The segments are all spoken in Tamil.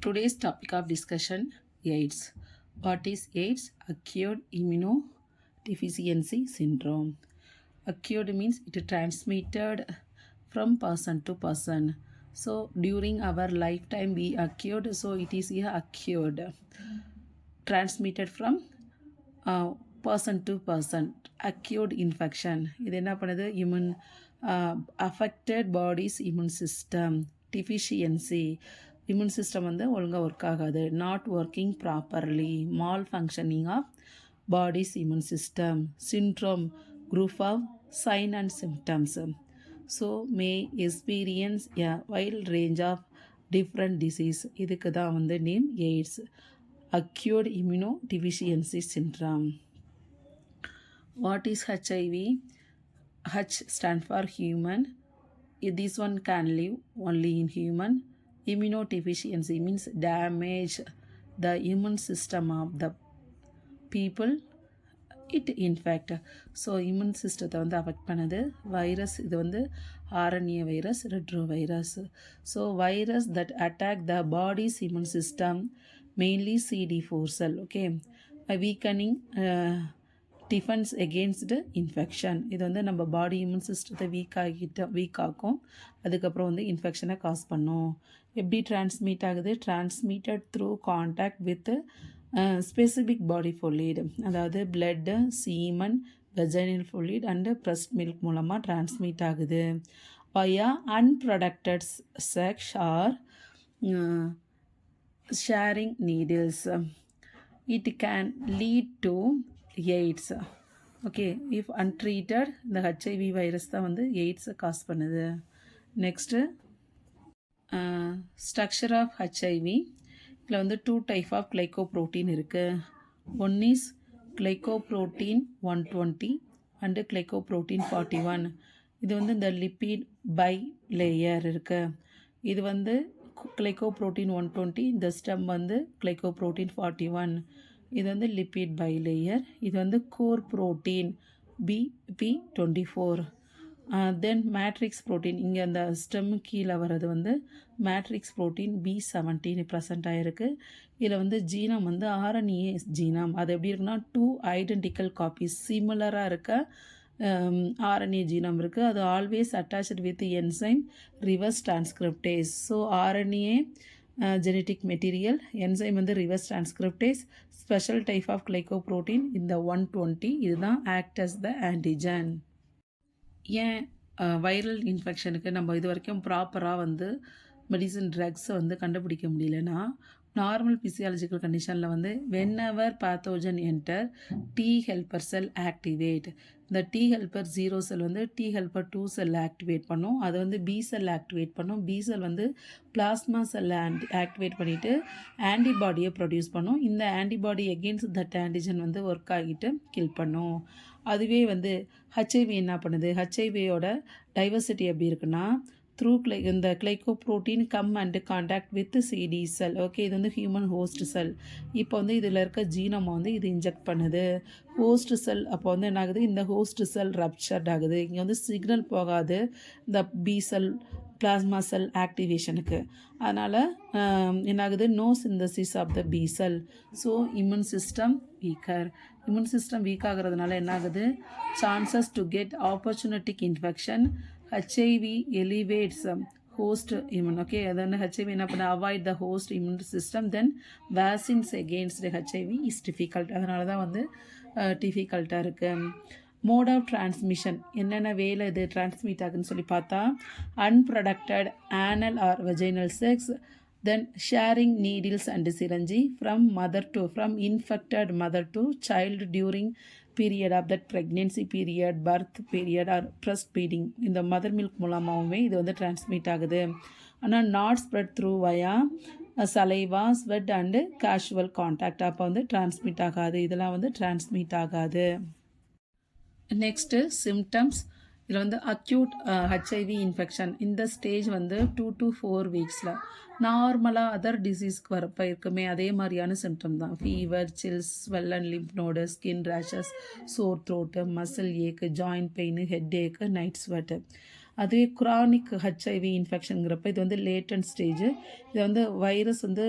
Today's topic of discussion AIDS. What is AIDS? Acute immunodeficiency syndrome. Acute means it is transmitted from person to person. So during our lifetime we acute, so it is a acute transmitted from person to person. Acute infection. இது என்ன பண்ணுது immune affected body's immune system deficiency. Immune system வந்து ஒழுங்காக ஒர்க் ஆகாது, not working properly, malfunctioning of body's immune system. Syndrome group of sign and symptoms. So may experience a wild range of different disease. இதுக்கு தான் வந்து name AIDS, acute immunodeficiency syndrome. What is HIV? H stand for human. This one can live only in human. Immunodeficiency means damage the immune system of the people it infect. So immune சிஸ்டத்தை வந்து அஃபெக்ட் பண்ணுது வைரஸ். இது வந்து RNA virus, retro virus. So virus that attack the body's immune system, mainly CD4 cell. Okay, weakening defence against infection. இது வந்து நம்ம பாடி இம்யூன் சிஸ்டத்தை வீக் ஆக்கும், அதுக்கப்புறம் வந்து இன்ஃபெக்ஷனை காஸ் பண்ணும். எப்படி டிரான்ஸ்மிட் ஆகுது? Transmitted through contact with specific body fluid, அதாவது blood, semen, vaginal fluid and breast milk மூலமாக டிரான்ஸ்மிட் ஆகுது. Via unprotected sex or sharing needles. It can lead to AIDS. Okay, if untreated இந்த ஹெச்ஐவி வைரஸ் தான் வந்து எய்ட்ஸை காஸ் பண்ணுது. Next structure of HIV. இதில் வந்து 2 டைப் ஆஃப் கிளைகோப்ரோட்டீன் இருக்குது. One is glycoprotein 120 and glycoprotein 41. இது வந்து இந்த லிப்பிட் பை லேயர் இருக்குது. இது வந்து கிளைகோப்ரோட்டீன் 120, இந்த ஸ்டெம் வந்து கிளைகோப்ரோட்டீன் 41. இது வந்து லிப்பிட் பை லேயர். இது வந்து core protein BP24. Then matrix protein, இங்கே அந்த ஸ்டெம் கீழே வர்றது வந்து மேட்ரிக்ஸ் ப்ரோட்டீன் B17 ப்ரெசண்ட் ஆகிருக்கு. இதில் வந்து ஜீனம் வந்து ஆர்என்ஏ ஜீனம். அது எப்படி இருக்குன்னா 2 ஐடென்டிக்கல் காப்பீஸ் சிமிலராக இருக்க ஆர்என்ஏ ஜீனம் இருக்குது. அது always attached with enzyme reverse transcriptase. So RNA genetic material, enzyme வந்து reverse transcriptase, special type of glycoprotein இந்த 120. இதுதான் ஆக்ட் அஸ் த ஆன்டிஜன். ஏன் வைரல் இன்ஃபெக்ஷனுக்கு நம்ம இது வரைக்கும் ப்ராப்பராக வந்து மெடிசன் ட்ரக்ஸை வந்து கண்டுபிடிக்க முடியலன்னா, நார்மல் ஃபிசியாலஜிக்கல் கண்டிஷனில் வந்து whenever pathogen enter T helper cell activate. இந்த டி ஹெல்பர் 0 செல் வந்து டி ஹெல்பர் 2 செல் ஆக்டிவேட் பண்ணும். அது வந்து பி செல் ஆக்டிவேட் பண்ணும். பி செல் வந்து பிளாஸ்மா செல் ஆக்டிவேட் பண்ணிவிட்டு ஆன்டிபாடியை ப்ரொடியூஸ் பண்ணும். இந்த ஆன்டிபாடி எகெயின்ஸ்ட் தட் ஆன்டிஜன் வந்து ஒர்க் ஆகிட்டு கில் பண்ணும். அதுவே வந்து ஹெச்ஐவி என்ன பண்ணுது? ஹெச்ஐவியோட டைவர்சிட்டி எப்படி இருக்குன்னா, த்ரூ இந்த glycoprotein come and contact with CD sell. Okay, இது வந்து ஹியூமன் ஹோஸ்ட் செல். இப்போ வந்து இதில் இருக்க ஜீனமை வந்து இது இன்ஜெக்ட் பண்ணுது ஹோஸ்ட் செல். அப்போ வந்து என்ன ஆகுது? இந்த ஹோஸ்ட் செல் ரப்சர்ட் ஆகுது. இங்கே வந்து சிக்னல் போகாது இந்த பி செல் பிளாஸ்மா செல் ஆக்டிவேஷனுக்கு. அதனால் என்ன ஆகுது? No synthesis of the B cell. So immune system weaker. Immune system weak ஆகிறதுனால என்ன ஆகுது? Chances to get opportunistic infection. HIV elevates host immune. Okay, then HIV என்ன பண்ண avoid the host immune system, then vaccines against HIV is difficult. அதனால தான் வந்து டிஃபிகல்ட்டாக இருக்குது. மோட் ஆஃப் டிரான்ஸ்மிஷன், என்னென்ன வேலை இது டிரான்ஸ்மிட் ஆகுதுன்னு சொல்லி பார்த்தா, அன்ப்ரொடக்டட் anal or vaginal sex, then sharing needles and syringe from infected mother to child during period of that pregnancy period, birth period or breastfeeding. இந்த மதர் மில்க் மூலமாகவுமே இது வந்து டிரான்ஸ்மிட் ஆகுது. ஆனால் not spread through via saliva, sweat and casual contact. அப்போ வந்து டிரான்ஸ்மிட் ஆகாது. இதெல்லாம் வந்து டிரான்ஸ்மிட் ஆகாது. Next symptoms. இதில் வந்து அக்யூட் ஹெச்ஐவி இன்ஃபெக்ஷன் இந்த ஸ்டேஜ் வந்து 2 to 4 வீக்ஸில் நார்மலாக அதர் டிசீஸ்க்கு வரப்போ இருக்குமே அதே மாதிரியான சிம்டம் தான். Fever, chills, swell and limp node, skin rashes, sore throat, muscle ache, joint pain, head ache, night sweat. அதுவே குரானிக் ஹெச்ஐவி இன்ஃபெக்ஷனுங்கிறப்ப இது வந்து லேட்டன்ட் ஸ்டேஜ். இது வந்து வைரஸ் வந்து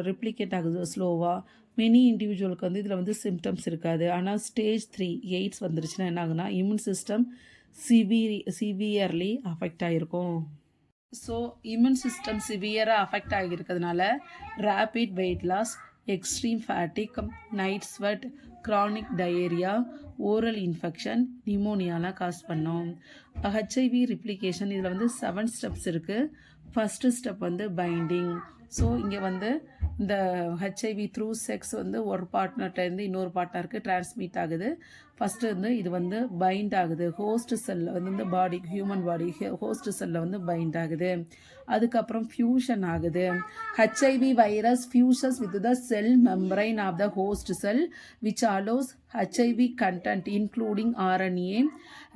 ரிப்ளிகேட் ஆகுது ஸ்லோவாக. மெனி இண்டிவிஜுவலுக்கு வந்து இதில் வந்து சிம்டம்ஸ் இருக்காது. ஆனால் ஸ்டேஜ் 3 எய்ட்ஸ் வந்துருச்சுன்னா என்ன ஆகுனா இம்யூன் சிஸ்டம் சிவியர்லி அஃபெக்ட் ஆகிருக்கும். ஸோ இம்யூன் சிஸ்டம் சிவியராக அஃபெக்ட் ஆகியிருக்கிறதுனால rapid weight loss, extreme fatigue, night sweat, chronic diarrhoea, oral infection, நிமோனியாலாம் காஸ் பண்ணோம். ஹெச்ஐவி ரிப்ளிகேஷன் இதில் வந்து 7 ஸ்டெப்ஸ் இருக்குது. ஃபஸ்ட்டு ஸ்டெப் வந்து பைண்டிங். ஸோ இங்கே வந்து இந்த ஹெச்ஐவி த்ரூ செக்ஸ் வந்து ஒரு பார்ட்னர்கிட்டேருந்து இன்னொரு பார்ட்னருக்கு டிரான்ஸ்மிட் ஆகுது. ஃபஸ்ட்டு வந்து இது வந்து பைண்ட் ஆகுது. ஹோஸ்ட் செல்லில் வந்து இந்த பாடி ஹியூமன் பாடி ஹோஸ்ட் செல்லில் வந்து பைண்ட் ஆகுது. அதுக்கப்புறம் ஃபியூஷன் ஆகுது. HIV virus fuses with the cell membrane of the host cell which allows HIV content including RNA,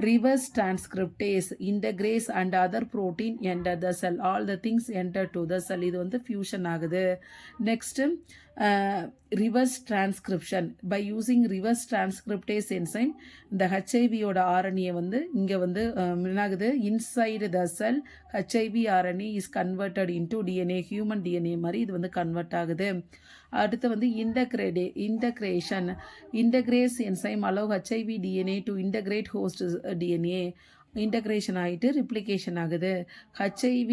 reverse transcriptase, integrase and other protein enter the cell. All the things enter to the cell. இது வந்து fusion ஆகுது. Next, reverse transcription. By using reverse transcriptase enzyme, இந்த HIV-யோட RNA வந்து இங்கே வந்து என்னாகுது inside the cell HIV RNA is converted into DNA, human DNA மாதிரி இது வந்து கன்வெர்ட் ஆகுது. அடுத்து வந்து integration. Integrase enzyme allow HIV DNA to integrate host DNA. Integration ஆகிட்டு ரிப்ளிகேஷன் ஆகுது. HIV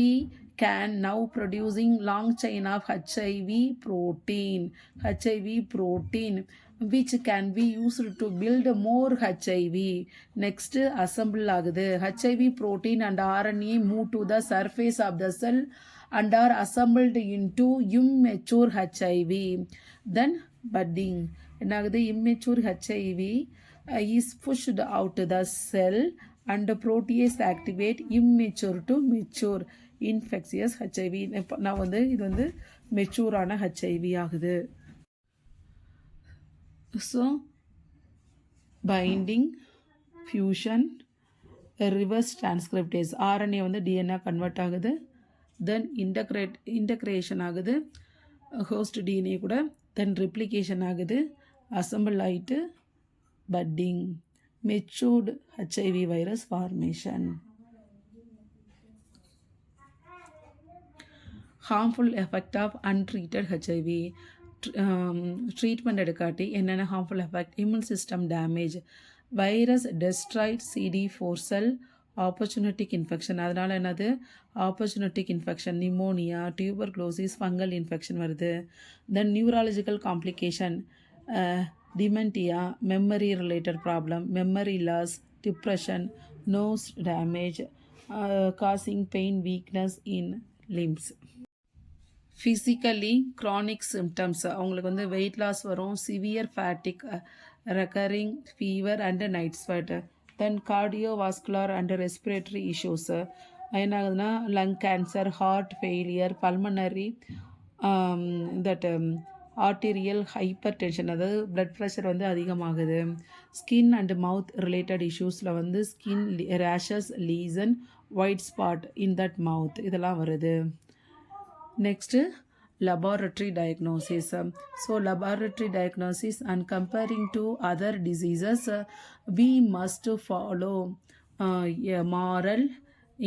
can now producing long chain of HIV protein which can be used to build more HIV. Next assemble ஆகுது. HIV protein and RNA move to the surface of the cell and are assembled into immature HIV. Then budding. என்னாகுது immature HIV is pushed out the cell and protease activate immature to mature infectious HIV. நான் வந்து இது வந்து மெச்சூரான HIV ஆகுது. So binding, fusion, reverse transcriptase, RNA வந்து DNA கன்வெர்ட் ஆகுது. தென் இன்டகிரேஷன் ஆகுது ஹோஸ்ட் DNA கூட. தென் ரிப்ளிகேஷன் ஆகுது, அசம்பிள் ஆகிட்டு budding, matured HIV virus formation. Harmful effect of untreated HIV. Treatment எடுக்காட்டி என்னென்ன harmful effect? Immune system damage, virus destroyed CD4 cell, opportunistic infection. அதனால் என்னது opportunistic infection, pneumonia, tuberculosis, fungal infection வருது. Then neurological complication, dementia, memory related problem, memory loss, depression, nose damage, causing pain, weakness in limbs. Physically chronic symptoms, அவங்களுக்கு வந்து வெயிட் லாஸ் வரும், severe fatigue, recurring fever and night sweat. Then cardiovascular and respiratory issues என்ன ஆகுதுன்னா lung cancer, heart failure, pulmonary that arterial hypertension, அதாவது பிளட் ப்ரெஷர் வந்து அதிகமாகுது. ஸ்கின் அண்ட் மவுத் ரிலேட்டட் இஷ்யூஸில் வந்து skin rashes, lesion, white spot in that mouth இதெல்லாம் வருது. Next, laboratory diagnosis. So laboratory diagnosis and comparing to other diseases, we must follow a moral.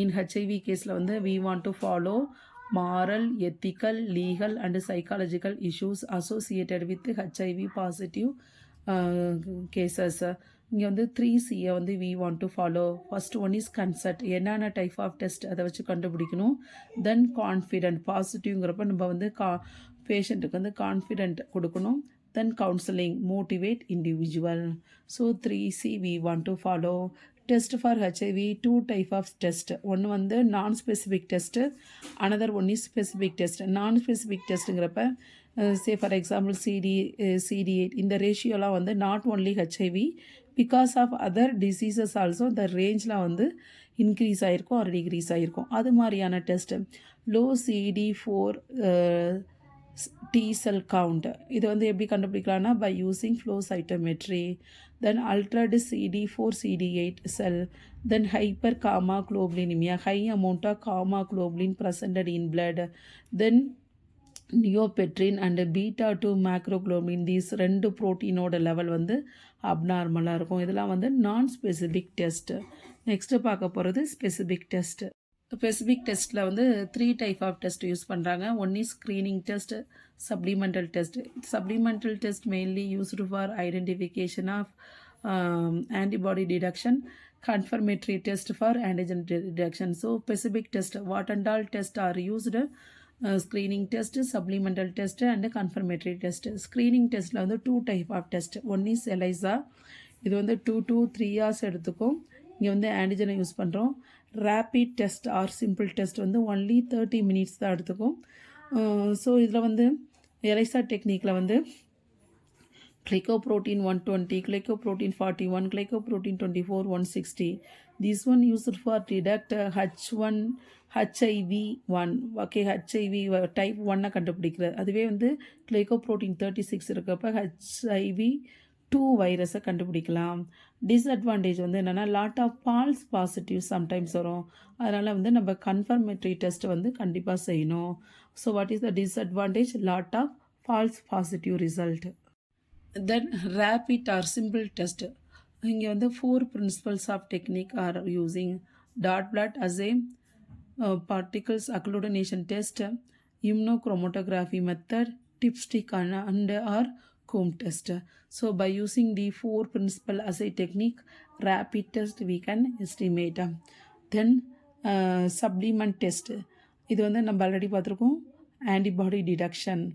In HIV case வந்து we want to follow moral, ethical, legal and psychological issues associated with HIV positive cases. இங்கே வந்து 3Cயை வந்து we want to follow. First one is concert. என்னென்ன டைப் ஆஃப் டெஸ்ட் அதை வச்சு கண்டுபிடிக்கணும். தென் கான்ஃபிடென்ட், பாசிட்டிவ்ங்கிறப்ப நம்ம வந்து பேஷண்ட்டுக்கு வந்து கான்ஃபிடென்ட் கொடுக்கணும். Then counselling, motivate individual. So 3C we want to follow. Test for HIV 2 type of test. ஒன்று வந்து non specific test, another one is specific test. Non specific டெஸ்ட்டுங்கிறப்ப சே ஃபார் எக்ஸாம்பிள் CD8 இந்த ரேஷியோலாம் வந்து not only HIV because of other diseases also இந்த ரேஞ்சில் வந்து இன்க்ரீஸ் ஆகிருக்கும் ஆர் டிக்ரீஸ் ஆகிருக்கும். அது மாதிரியான test. Low CD4 T cell count, இது வந்து எப்படி கண்டுபிடிக்கலாம்னா by using flow cytometry. Then altered CD4 CD8 cell. Then hypergammaglobulinemia, high amount of gamma globulin presented in blood. Then neopterin and beta 2 macroglobulin, these 2 ப்ரோட்டீனோட லெவல் வந்து அப்நார்மலாக இருக்கும். இதெல்லாம் வந்து நான் ஸ்பெசிஃபிக் டெஸ்ட்டு. நெக்ஸ்ட்டு பார்க்க போகிறது ஸ்பெசிஃபிக் டெஸ்ட். ஸ்பெசிஃபிக் டெஸ்ட்டில் வந்து 3 டைப் ஆஃப் டெஸ்ட் யூஸ் பண்ணுறாங்க. One is screening test, supplemental test. Supplemental test mainly used for identification of antibody detection, confirmatory test for antigen detection. So specific test, what and all tests are used? Screening test, supplemental test and confirmatory test. Screening testல வந்து 2 type of test. One is ELISA, இது வந்து 2 to 3 hours எடுத்துக்கும். இங்கே வந்து ஆன்டிஜனை யூஸ் பண்ணுறோம். Rapid test or simple test வந்து ஒன்லி 30 minutes தான் எடுத்துக்கும். ஸோ இதில் வந்து எலைசா டெக்னிக்கில் வந்து glycoprotein 120, glycoprotein 41, glycoprotein 24, 160. This one used for detect H1, HIV1. Okay, HIV type 1 கண்டுபிடிக்கிறது. அதுவே வந்து glycoprotein 36 இருக்கப்ப HIV2 வைரஸை கண்டுபிடிக்கலாம். டிஸ்அட்வான்டேஜ் வந்து என்னென்னா lot of false positive sometimes வரும். அதனால் வந்து நம்ம கன்ஃபர்மேட்டரி டெஸ்ட் வந்து கண்டிப்பாக செய்யணும். So what is the disadvantage? Lot of false positive result. Then rapid or simple test. இங்கே வந்து 4 principles of technique are using. Dot blot assay, particles agglutination test, immunochromatography method, dipstick and or comb test. So by using the 4 principal assay technique, rapid test we can estimate. Then supplement test. இது வந்து நம்ம ஆல்ரெடி பார்த்துருக்கோம். Antibody detection.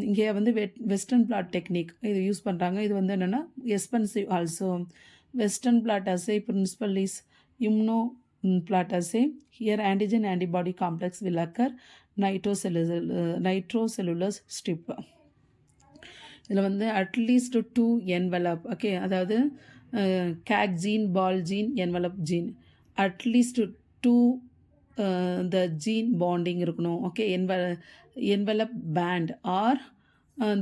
இங்கே வந்து வெஸ்டர்ன் பிளாட் டெக்னிக் இது யூஸ் பண்ணுறாங்க. இது வந்து என்னென்னா expensive also. Western blot assay principle is immunoblot assay. Here antigen antibody complex will occur nitrocellulose strip. இதில் வந்து அட்லீஸ்ட் 2 என்வலப். ஓகே, அதாவது gag gene, pol gene, envelope gene. At least 2 the gene bonding இருக்கணும். Okay, envelope band or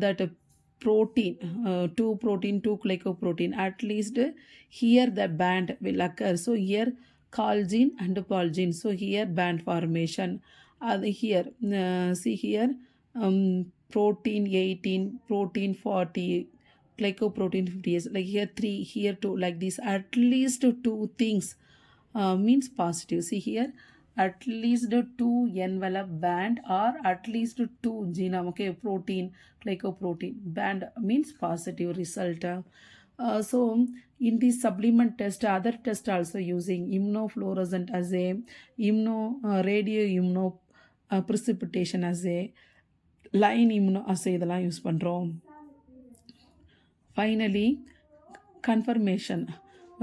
that protein, 2 protein, 2 glycoprotein, at least here the band will occur. So here col gene and pol gene. So here band formation. Here see here protein 18, protein 40, glycoprotein 50, like here 3, here 2, like this. At least 2 things means positive. See here at least 2 envelope band or at least 2 genome. Okay, protein, glycoprotein band means positive result. So in this supplement test, other test also using immunofluorescent assay, radio immuno precipitation assay, line immuno assay இதெல்லாம் யூஸ் பண்ணுறோம். Finally confirmation.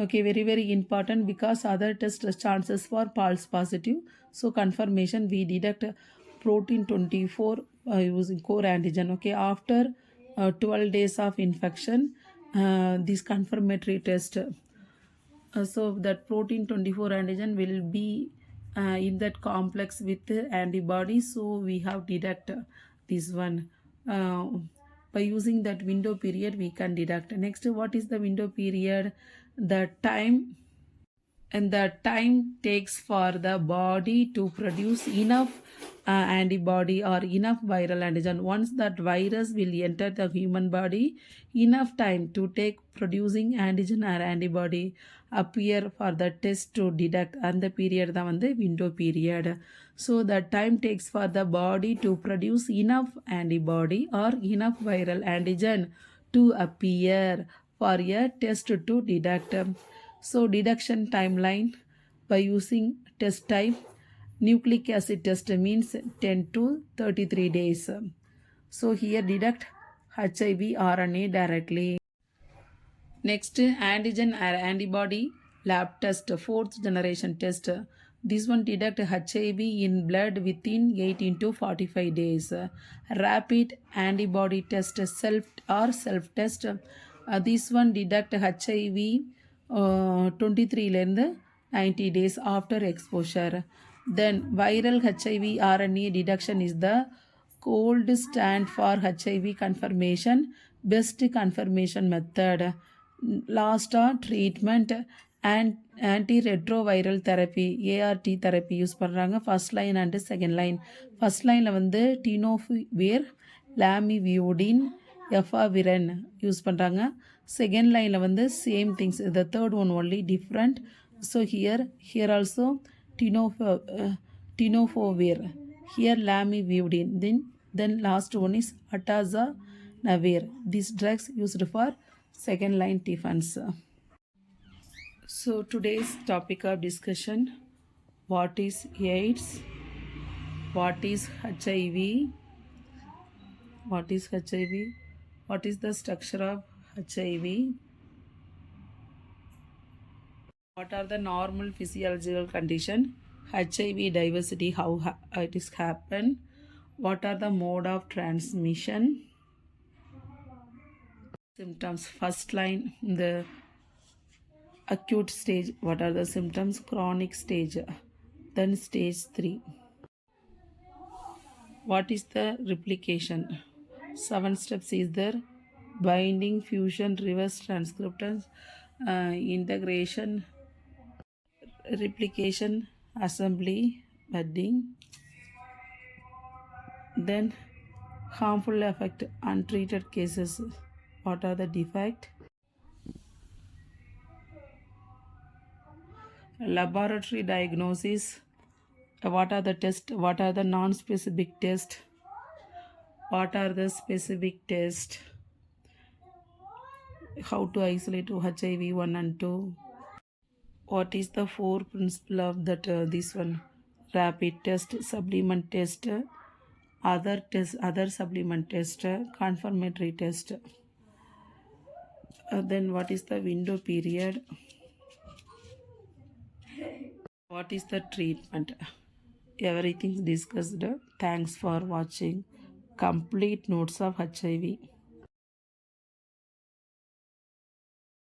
Okay, very very important because other test chances for false positive. So confirmation, we detect protein 24 using core antigen. Okay, after 12 days of infection, this confirmatory test. So that protein 24 antigen will be in that complex with antibody. So we have detect this one. By using that window period we can detect. Next, what is the window period? The time takes for the body to produce enough antibody or enough viral antigen. Once that virus will enter the human body, enough time to take producing antigen or antibody appear for the test to detect, and the period தான் வந்து window period. So the time takes for the body to produce enough antibody or enough viral antigen to appear for a test to detect. So detection timeline by using test type, nucleic acid test means 10 to 33 days. So here detect HIV RNA directly. Next, antigen or antibody lab test, 4th generation test. This one detect HIV in blood within 18 to 45 days. Rapid antibody test, self test. This one detect HIV 23 90 days after exposure. Then viral HIV RNA detection is the gold stand for HIV confirmation, best confirmation method. Last treatment and antiretroviral therapy, ART therapy use பண்ணுறாங்க. First line and second line. First லைனில் வந்து டினோஃபிவேர், லாமிவியோடின், எஃபாவிரன் யூஸ் பண்ணுறாங்க. செகண்ட் லைனில் வந்து same things. The third one only different. So here also tenofovir. Here lamivudine. Then last one is atazanavir. These drugs used for second line defense. So today's topic of discussion: what is AIDS? What is HIV? What is HIV? What is the structure of HIV? What are the normal physiological condition? HIV diversity, how it is happen? What are the mode of transmission? Symptoms. First line, the acute stage. What are the symptoms? Chronic stage. Then stage 3. What is the replication? 7 steps is there: binding, fusion, reverse transcriptance, integration, replication, assembly, budding. Then harmful effect, untreated cases. What are the defect? Laboratory diagnosis. What are the tests? What are the non-specific tests? What are the specific tests? How to isolate HIV 1 and 2? What is the 4 principle of that this one? Rapid test, supplement test, other supplement test, confirmatory test. Then what is the window period? What is the treatment? Everything discussed. Thanks for watching. Complete notes of HIV.